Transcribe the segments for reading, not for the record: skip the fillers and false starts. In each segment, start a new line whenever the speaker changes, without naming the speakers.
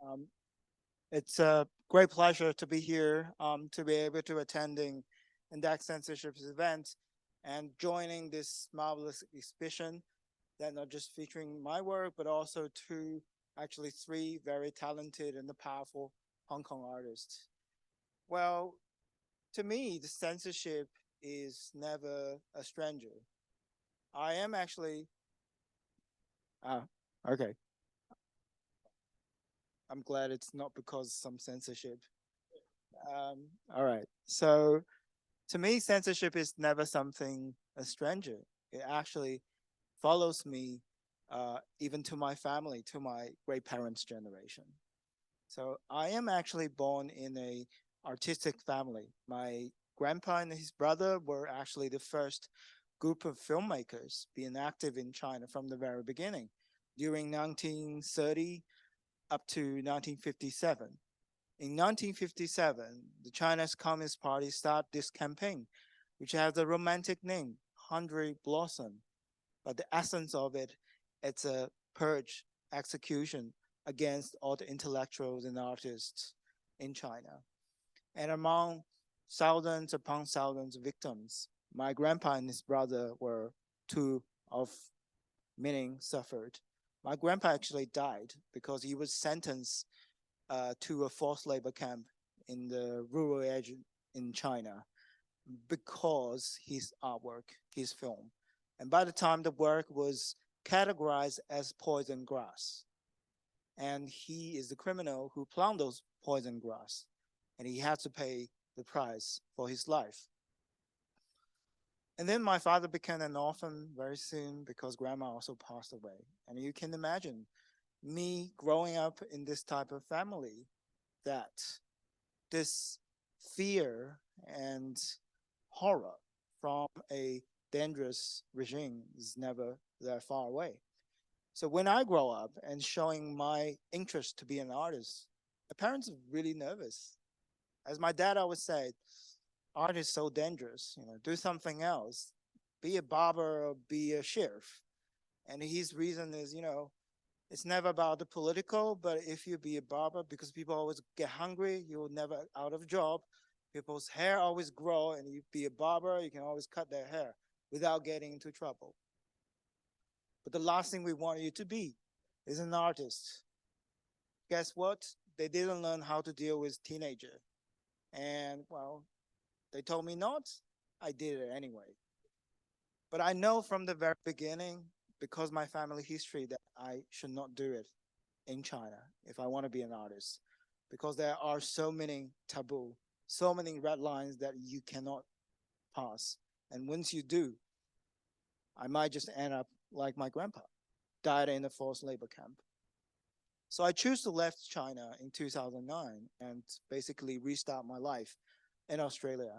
Um, it's a great pleasure to be here, to be able to attending Index Censorship's event and joining this marvelous exhibition that not just featuring my work, but also actually three very talented and powerful Hong Kong artists. Well, to me, the censorship is never a stranger. I am actually, ah, okay. I'm glad it's not because some censorship. All right. So to me, censorship is never something a stranger. It actually follows me, even to my family, to my great parents' generation. So I am actually born in a artistic family. My grandpa and his brother were actually the first group of filmmakers being active in China from the very beginning, during 1930 up to 1957. In 1957, the Chinese Communist Party started this campaign, which has a romantic name, Hundred Blossom. But the essence of it, it's a purge execution against all the intellectuals and artists in China. And among thousands upon thousands of victims, my grandpa and his brother were two of many suffered. My grandpa actually died because he was sentenced to a forced labor camp in the rural edge in China because his artwork, his film. And by the time the work was categorized as poison grass, and he is the criminal who planted those poison grass, and he had to pay the price for his life. And then my father became an orphan very soon because grandma also passed away. And you can imagine me growing up in this type of family that this fear and horror from a dangerous regime is never that far away. So when I grow up and showing my interest to be an artist, my parents are really nervous. As my dad always said, art is so dangerous, do something else. Be a barber or be a sheriff. And his reason is, it's never about the political, but if you be a barber, because people always get hungry, you're never out of job. People's hair always grow, and you be a barber, you can always cut their hair without getting into trouble. But the last thing we want you to be is an artist. Guess what? They didn't learn how to deal with teenager. And well, they told me not. I did it anyway. But I know from the very beginning, because my family history, that I should not do it in China if I want to be an artist, because there are so many taboo, so many red lines that you cannot pass. And once you do, I might just end up like my grandpa, died in a forced labor camp. So I choose to left China in 2009 and basically restart my life in Australia.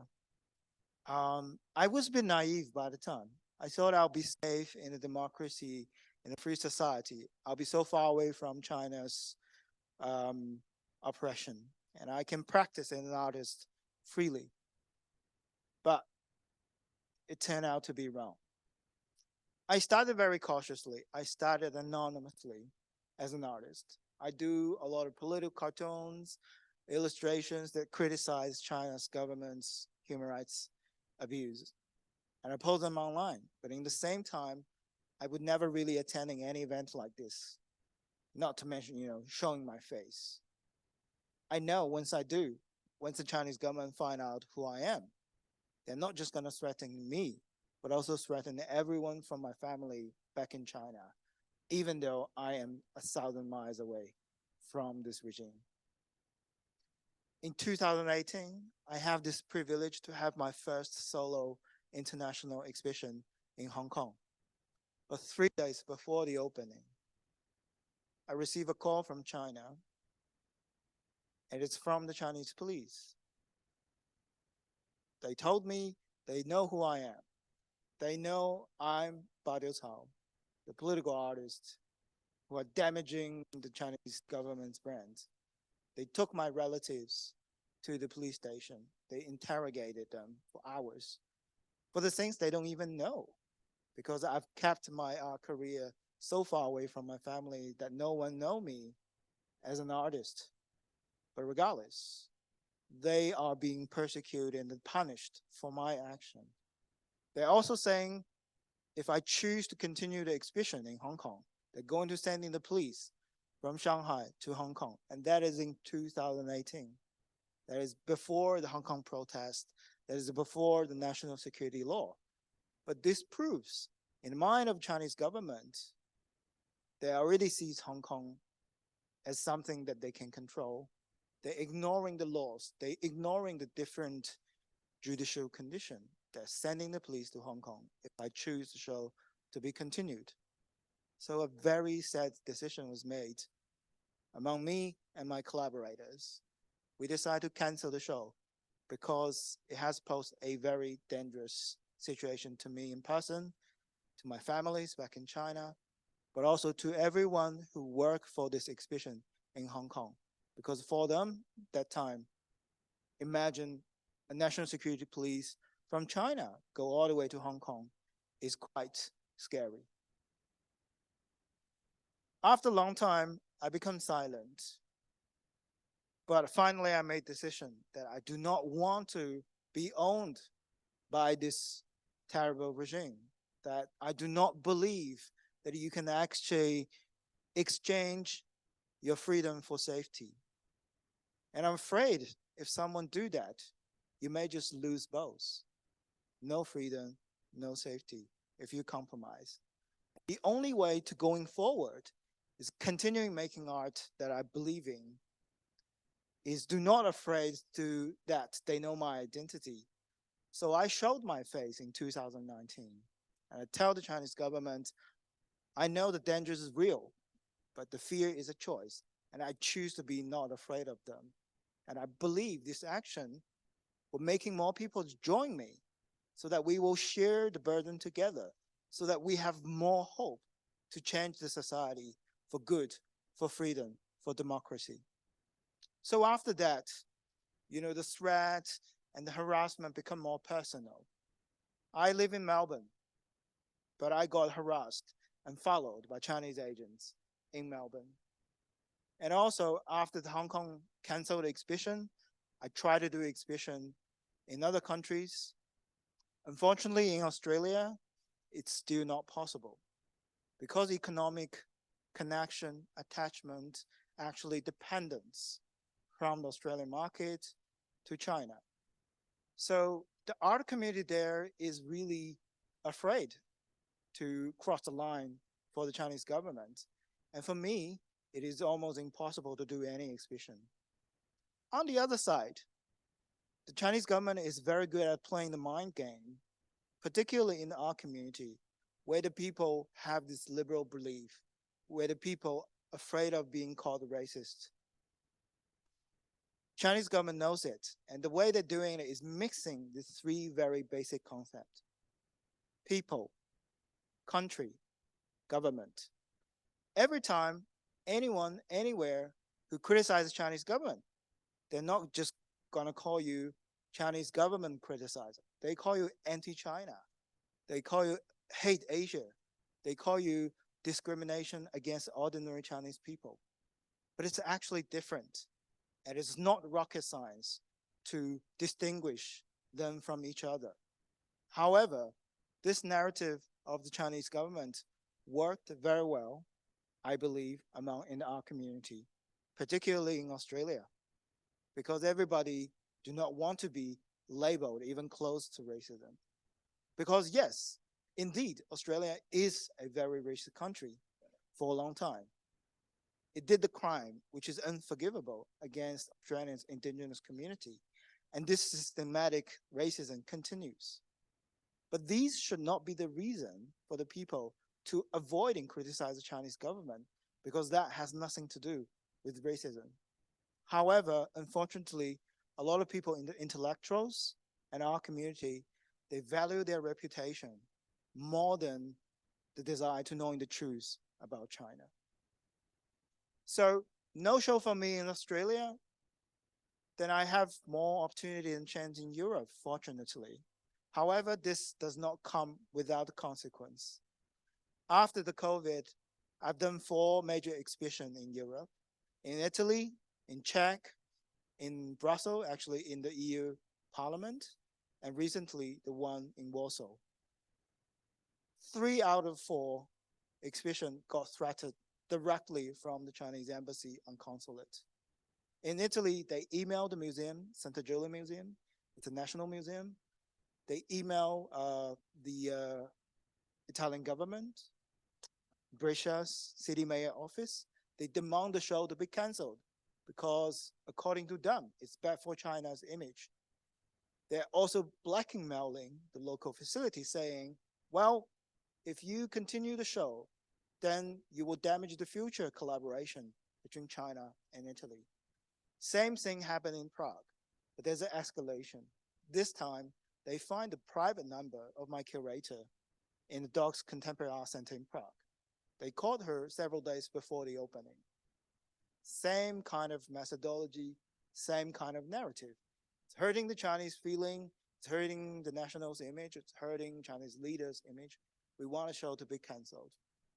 I was a bit naive by the time. I thought I'll be safe in a democracy, in a free society. I'll be so far away from China's um, oppression, and I can practice as an artist freely. But it turned out to be wrong. I started very cautiously. I started anonymously as an artist. I do a lot of political cartoons, illustrations that criticize China's government's human rights abuse, and I post them online. But in the same time, I would never really attending any event like this, not to mention, showing my face. I know once I do, once the Chinese government find out who I am, they're not just gonna threaten me, but also threaten everyone from my family back in China, even though I am 1,000 miles away from this regime. In 2018, I have this privilege to have my first solo international exhibition in Hong Kong. But 3 days before the opening, I received a call from China, and it's from the Chinese police. They told me they know who I am. They know I'm Badiucao, the political artist who are damaging the Chinese government's brand. They took my relatives to the police station. They interrogated them for hours for the things they don't even know, because I've kept my career so far away from my family that no one know me. as an artist. But regardless, they are being persecuted and punished for my action. They're also saying if I choose to continue the exhibition in Hong Kong, they're going to send in the police from Shanghai to Hong Kong. And that is in 2018. That is before the Hong Kong protest. That is before the national security law. But this proves, in the mind of Chinese government, they already sees Hong Kong as something that they can control. They're ignoring the laws. They're ignoring the different judicial condition. They're sending the police to Hong Kong if I choose the show to be continued. So a very sad decision was made among me and my collaborators. We decided to cancel the show because it has posed a very dangerous situation to me in person, to my families back in China, but also to everyone who worked for this exhibition in Hong Kong. Because for them, that time, imagine a national security police from China go all the way to Hong Kong is quite scary. After a long time, I become silent. But finally, I made a decision that I do not want to be owned by this terrible regime, that I do not believe that you can actually exchange your freedom for safety. And I'm afraid if someone do that, you may just lose both. No freedom, no safety if you compromise. The only way to going forward is continuing making art that I believe in, is do not afraid to that they know my identity. So I showed my face in 2019. And I tell the Chinese government, I know the danger is real, but the fear is a choice. And I choose to be not afraid of them. And I believe this action will making more people join me so that we will share the burden together, so that we have more hope to change the society for good, for freedom, for democracy. So after that, the threat and the harassment become more personal. I live in Melbourne, but I got harassed and followed by Chinese agents in Melbourne. And also after the Hong Kong canceled the exhibition, I tried to do exhibition in other countries. Unfortunately, in Australia, it's still not possible because economic connection, attachment, actually dependence from the Australian market to China. So the art community there is really afraid to cross the line for the Chinese government. And for me, it is almost impossible to do any exhibition. On the other side, the Chinese government is very good at playing the mind game, particularly in the art community, where the people have this liberal belief, where the people are afraid of being called racist. Chinese government knows it, and the way they're doing it is mixing these three very basic concepts: people, country, government. Every time anyone, anywhere who criticizes Chinese government, they're not just gonna call you Chinese government criticizer. They call you anti-China. They call you hate Asia. They call you discrimination against ordinary Chinese people. But it's actually different. And it's not rocket science to distinguish them from each other. However, this narrative of the Chinese government worked very well, I believe, in our community, particularly in Australia, because everybody do not want to be labeled even close to racism. Because yes, indeed, Australia is a very racist country for a long time. It did the crime, which is unforgivable, against Australia's indigenous community. And this systematic racism continues. But these should not be the reason for the people to avoid and criticize the Chinese government, because that has nothing to do with racism. However, unfortunately, a lot of people in the intellectuals and our community, they value their reputation more than the desire to knowing the truth about China. So no show for me in Australia, then I have more opportunity and chance in Europe, fortunately. However, this does not come without consequence. After the COVID, I've done 4 major exhibitions in Europe. in Italy, in Czech, in Brussels, actually in the EU Parliament, and recently the one in Warsaw. 3 out of 4 exhibitions got threatened directly from the Chinese embassy and consulate. In Italy, they emailed the museum, Santa Giulia Museum, it's a national museum. They email the Italian government, Brescia's city mayor office. They demand the show to be cancelled because, according to them, it's bad for China's image. They're also blackmailing the local facility, saying, well, if you continue the show, then you will damage the future collaboration between China and Italy. Same thing happened in Prague, but there's an escalation. This time, they find the private number of my curator in the Dock's Contemporary Art Center in Prague. They called her several days before the opening. Same kind of methodology, same kind of narrative. It's hurting the Chinese feeling, it's hurting the national's image, it's hurting Chinese leaders' image. We want a show to be cancelled.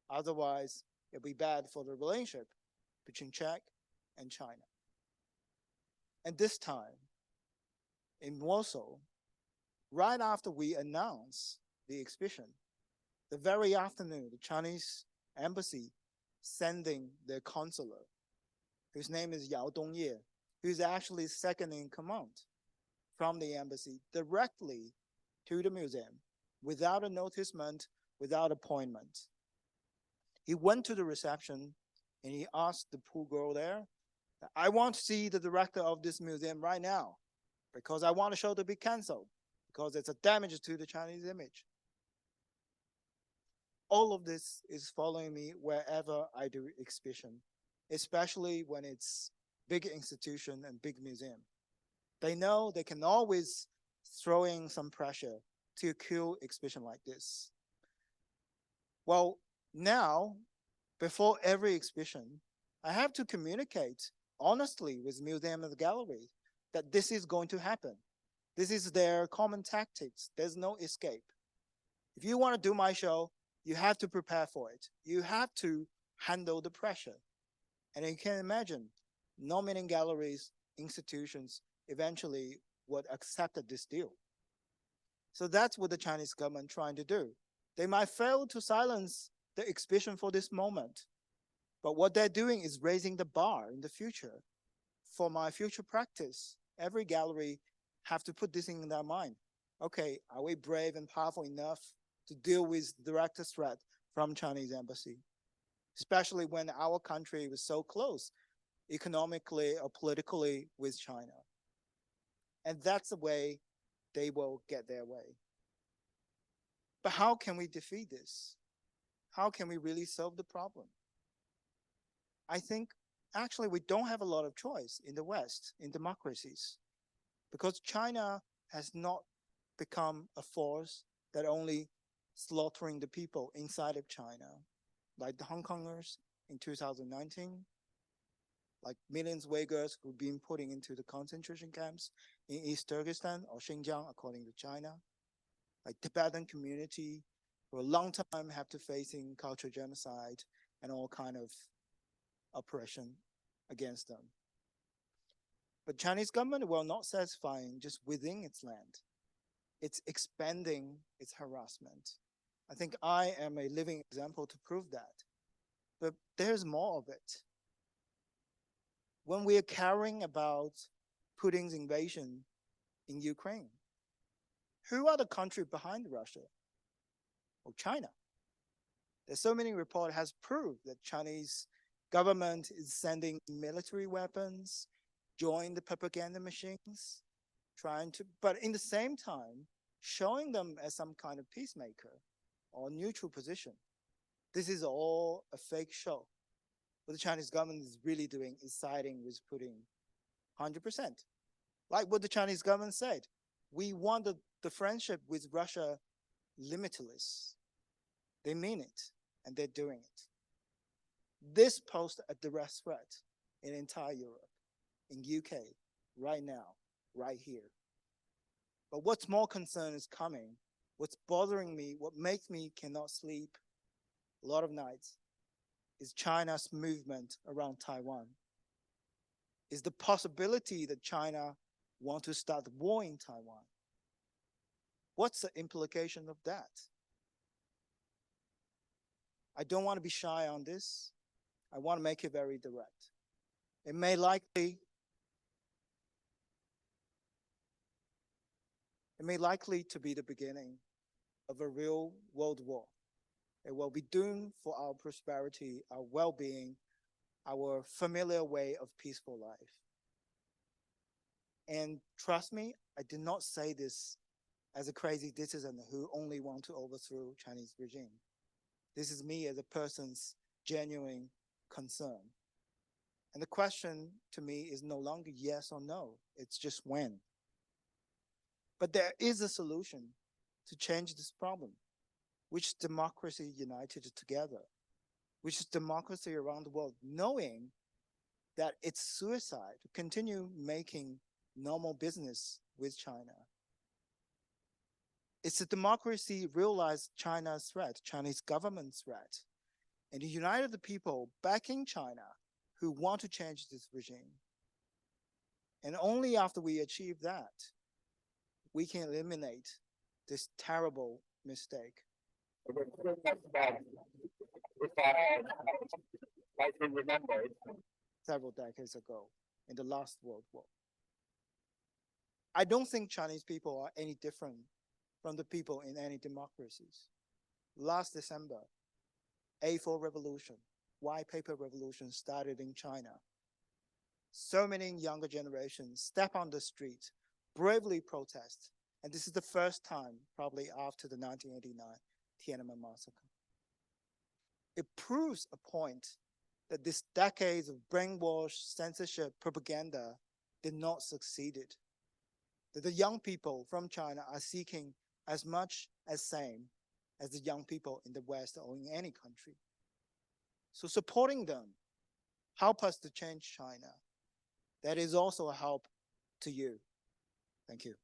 Otherwise, it'll be bad for the relationship between Czech and China. And this time, in Warsaw, right after we announced the exhibition, the very afternoon, the Chinese embassy sending their consular, whose name is Yao Dongye, who's actually second in command from the embassy, directly to the museum, without a noticement, without appointment. He went to the reception and he asked the poor girl there, I want to see the director of this museum right now because I want the show to be canceled because it's a damage to the Chinese image. All of this is following me wherever I do exhibition, especially when it's big institution and big museum. They know they can always throw in some pressure to kill exhibition like this. Well, now, before every exhibition, I have to communicate honestly with museum and the gallery that this is going to happen. This is their common tactics. There's no escape. If you want to do my show, you have to prepare for it. You have to handle the pressure. And you can imagine, not many galleries, institutions eventually would accept this deal. So that's what the Chinese government trying to do. They might fail to silence the exhibition for this moment, but what they're doing is raising the bar in the future. For my future practice, every gallery have to put this in their mind. Okay, are we brave and powerful enough to deal with direct threat from Chinese embassy? Especially when our country was so close economically or politically with China. And that's the way they will get their way. But how can we defeat this? How can we really solve the problem? I think actually we don't have a lot of choice in the West, in democracies, because China has not become a force that only slaughtering the people inside of China, like the Hong Kongers in 2019, like millions of Uyghurs who've been put into the concentration camps in East Turkestan or Xinjiang, according to China, like Tibetan community for a long time have to facing cultural genocide and all kind of oppression against them. But Chinese government will not satisfying just within its land. It's expanding its harassment. I think I am a living example to prove that. But there's more of it. When we are caring about Putin's invasion in Ukraine, who are the country behind Russia? Well, China. There's so many reports has proved that Chinese government is sending military weapons, join the propaganda machines, but in the same time, showing them as some kind of peacemaker or neutral position. This is all a fake show. What the Chinese government is really doing is siding with Putin 100%. Like what the Chinese government said, we want the friendship with Russia limitless. They mean it, and they're doing it. This poses a direct threat in entire Europe, in UK, right now, right here. But what's more concern is coming. What's bothering me, what makes me cannot sleep a lot of nights, is China's movement around Taiwan. is the possibility that China want to start the war in Taiwan. What's the implication of that? I don't want to be shy on this. I want to make it very direct. It may likely to be the beginning of a real world war. It will be doomed for our prosperity, our well-being, our familiar way of peaceful life. And trust me, I did not say this as a crazy citizen who only want to overthrow Chinese regime. This is me as a person's genuine concern. And the question to me is no longer yes or no, it's just when. But there is a solution to change this problem, which is democracy united together, which is democracy around the world, knowing that it's suicide to continue making normal business with China. It's a democracy realize China's threat, Chinese government threat, and united the people backing China who want to change this regime. And only after we achieve that, we can eliminate this terrible mistake. I can remember several decades ago in the last World War. I don't think Chinese people are any different from the people in any democracies. Last December, A4 revolution, white paper revolution started in China. So many younger generations step on the street, bravely protest, and this is the first time, probably after the 1989 Tiananmen massacre. It proves a point that this decades of brainwash, censorship, propaganda did not succeed. That the young people from China are seeking as much as same as the young people in the West or in any country. So supporting them help us to change China. That is also a help to you. Thank you.